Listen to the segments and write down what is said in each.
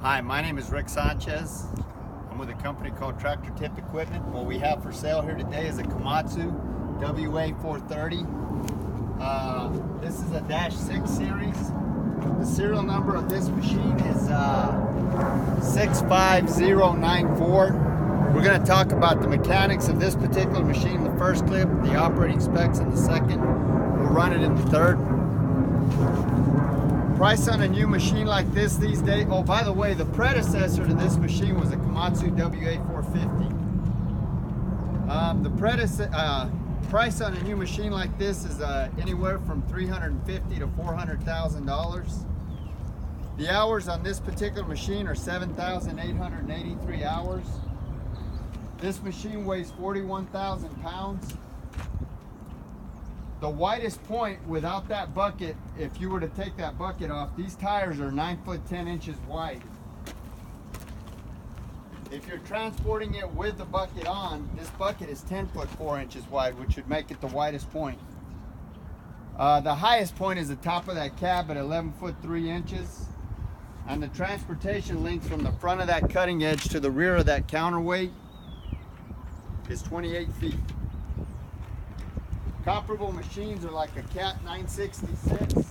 Hi, my name is Rick Sanchez. I'm with a company called Tractor Tip Equipment. What we have for sale here today is a Komatsu WA430. This is a -6 series. The serial number of this machine is 65094. We're going to talk about the mechanics of this particular machine in the first clip, the operating specs in the second. We'll run it in the third. Price on a new machine like this these days. Oh, by the way, the predecessor to this machine was a Komatsu WA450. Price on a new machine like this is anywhere from $350,000 to $400,000. The hours on this particular machine are 7,883 hours. This machine weighs 41,000 pounds. The widest point without that bucket, if you were to take that bucket off, these tires are 9 foot 10 inches wide. If you're transporting it with the bucket on, this bucket is 10 foot 4 inches wide, which would make it the widest point. The highest point is the top of that cab at 11 foot 3 inches. And the transportation length from the front of that cutting edge to the rear of that counterweight is 28 feet. Comparable machines are like a Cat 966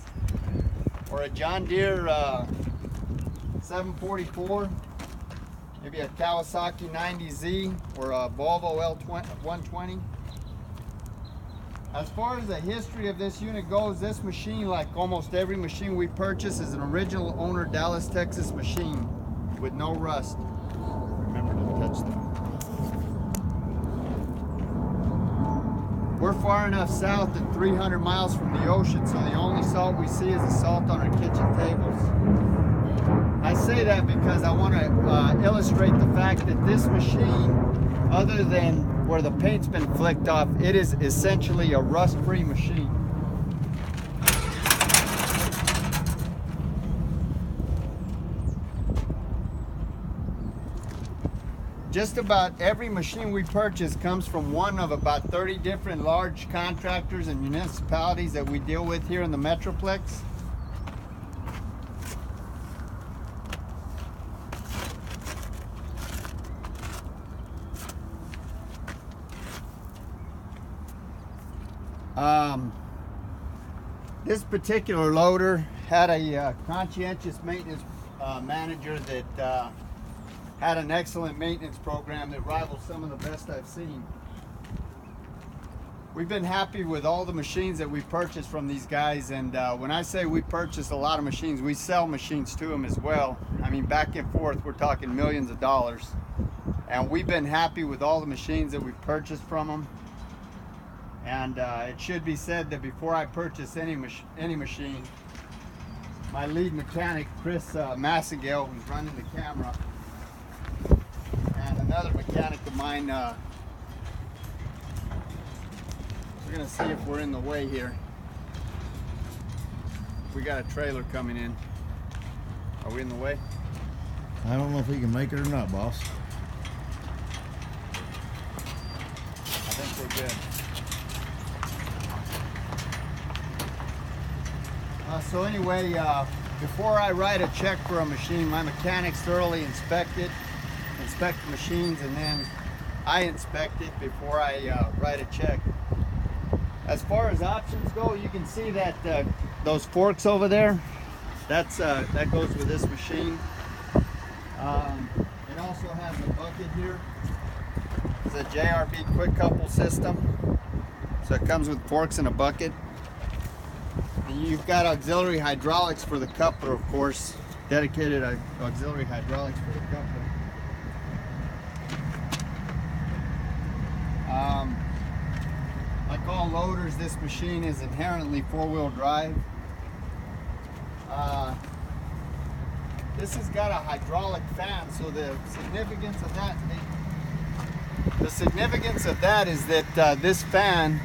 or a John Deere 744, maybe a Kawasaki 90Z or a Volvo L120. As far as the history of this unit goes, this machine, like almost every machine we purchase, is an original owner Dallas, Texas machine with no rust. Remember to touch them. We're far enough south at 300 miles from the ocean, so the only salt we see is the salt on our kitchen tables. I say that because I want to illustrate the fact that this machine, other than where the paint's been flicked off, it is essentially a rust-free machine. Just about every machine we purchase comes from one of about 30 different large contractors and municipalities that we deal with here in the Metroplex. This particular loader had a conscientious maintenance manager that had an excellent maintenance program that rivals some of the best I've seen. We've been happy with all the machines that we purchased from these guys, and when I say we purchase a lot of machines, we sell machines to them as well. I mean, back and forth, we're talking millions of dollars. And we've been happy with all the machines that we've purchased from them. And it should be said that before I purchase any machine, my lead mechanic, Chris Massengale, who's running the camera, and another mechanic of mine, we're gonna see if we're in the way here. We got a trailer coming in. Are we in the way? I don't know if we can make it or not, boss. I think we're good. So anyway, before I write a check for a machine, my mechanics thoroughly inspect the machines, and then I inspect it before I write a check. As far as options go, you can see that those forks over there, that goes with this machine. It also has a bucket here. It's a JRB quick couple system, so it comes with forks and a bucket. And you've got auxiliary hydraulics for the coupler, of course, dedicated auxiliary hydraulics for the coupler. Like all loaders, this machine is inherently four-wheel drive. This has got a hydraulic fan, so the significance of that is that this fan,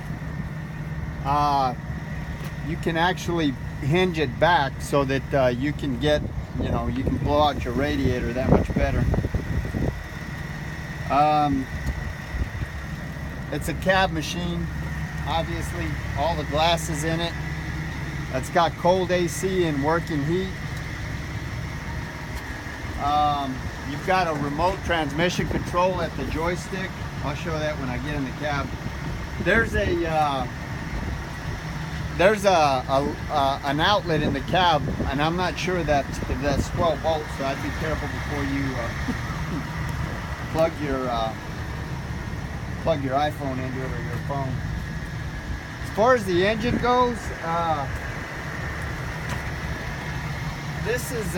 you can actually hinge it back so that you can get, you can blow out your radiator that much better. It's a cab machine, obviously, all the glass is in it. It's got cold AC and working heat. You've got a remote transmission control at the joystick. I'll show that when I get in the cab. There's an outlet in the cab, and I'm not sure that's 12 volts, so I'd be careful before you plug your iPhone into it or your phone. As far as the engine goes, this is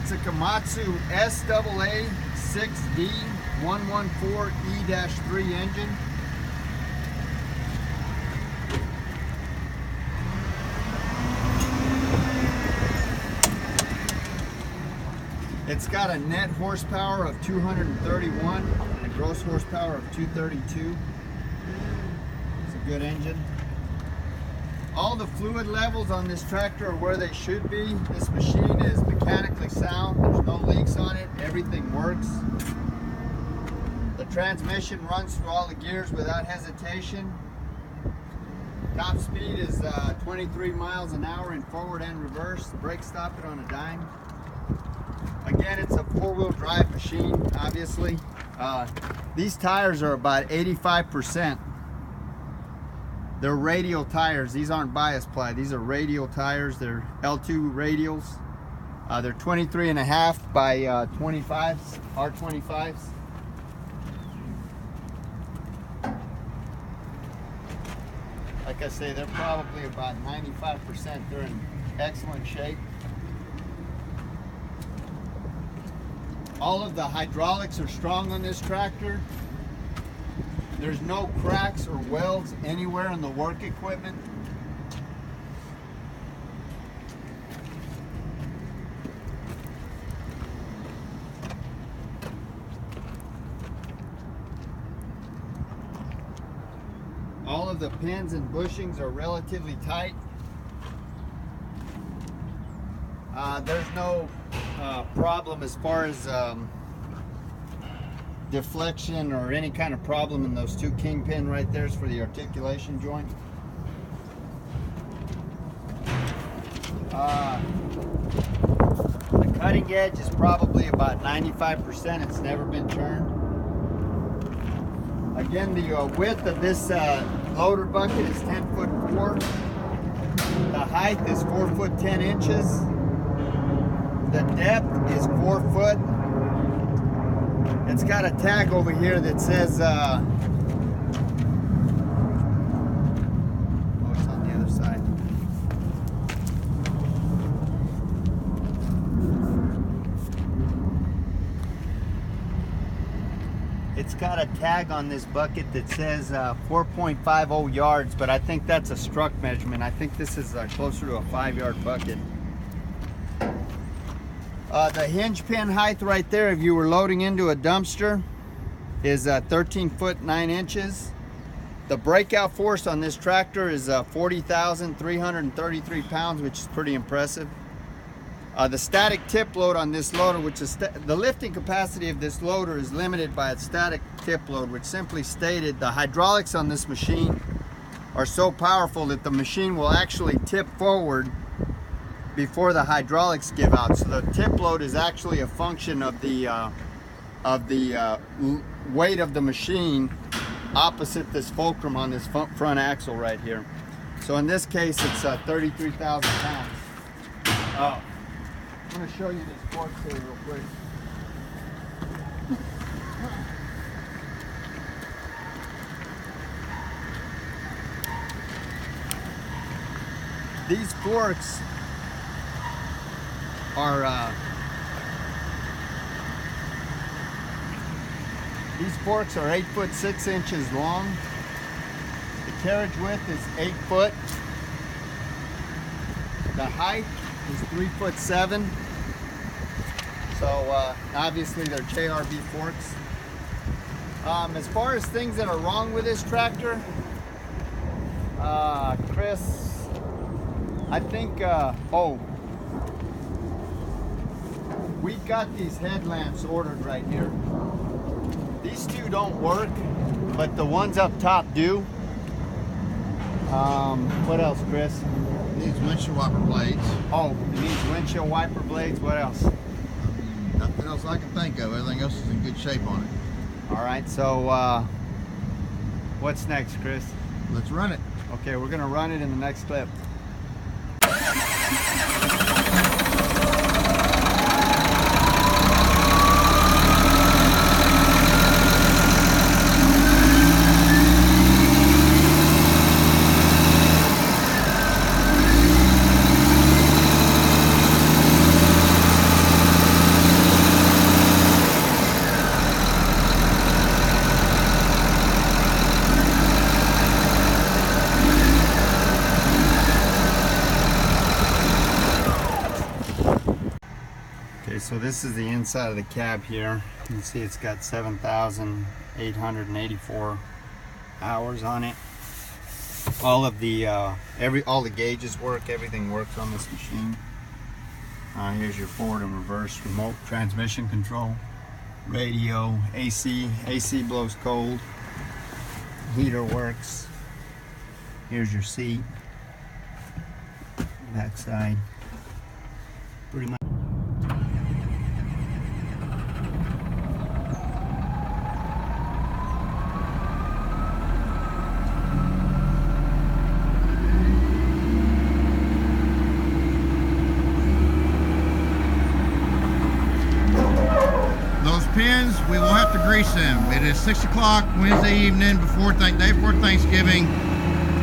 it's a Komatsu WA430 114E-3 engine. It's got a net horsepower of 231 and a gross horsepower of 232. It's a good engine. All the fluid levels on this tractor are where they should be. This machine is mechanically sound. There's no leaks on it. Everything works. The transmission runs through all the gears without hesitation. Top speed is 23 miles an hour in forward and reverse. The brakes stop it on a dime. Again, it's a four-wheel drive machine, obviously. These tires are about 85%. They're radial tires. These aren't bias ply. These are radial tires. They're L2 radials. They're 23.5 by 25s, R25s. Like I say, they're probably about 95%. They're in excellent shape. All of the hydraulics are strong on this tractor. There's no cracks or welds anywhere in the work equipment. All of the pins and bushings are relatively tight. There's no problem as far as deflection or any kind of problem in those two kingpin right there for the articulation joint. The cutting edge is probably about 95%. It's never been turned. Again, the width of this loader bucket is 10'4". The height is 4'10". The depth is 4 foot. It's got a tag over here that says, oh, it's on the other side. It's got a tag on this bucket that says 4.50 yards, but I think that's a struck measurement. I think this is closer to a 5-yard bucket. The hinge pin height right there, if you were loading into a dumpster, is 13 foot 9 inches. The breakout force on this tractor is 40,333 pounds, which is pretty impressive. The static tip load on this loader, which is the lifting capacity of this loader is limited by its static tip load, which simply stated the hydraulics on this machine are so powerful that the machine will actually tip forward before the hydraulics give out. So the tip load is actually a function of the weight of the machine opposite this fulcrum on this front axle right here. So in this case, it's 33,000 pounds. Oh, I'm going to show you this fork here real quick. These forks are these forks are 8 foot 6 inches long. The carriage width is 8 foot. The height is 3 foot 7. So obviously they're JRB forks. As far as things that are wrong with this tractor, Chris, I think we've got these headlamps ordered right here. These two don't work, but the ones up top do. What else, Chris? needs windshield wiper blades. Oh, it needs windshield wiper blades. What else? Nothing else I can think of. Everything else is in good shape on it. All right, so what's next, Chris? Let's run it. Okay, we're gonna run it in the next clip. Okay, so this is the inside of the cab here. You can see it's got 7,884 hours on it. All of the all the gauges work. Everything works on this machine. Here's your forward and reverse remote transmission control, radio, AC. AC blows cold. Heater works. Here's your seat. Back side. Pretty much. Pins, we will have to grease them. It is 6 o'clock Wednesday evening day before Thanksgiving.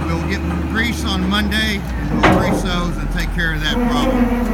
We'll get grease on Monday and we'll grease those and take care of that problem.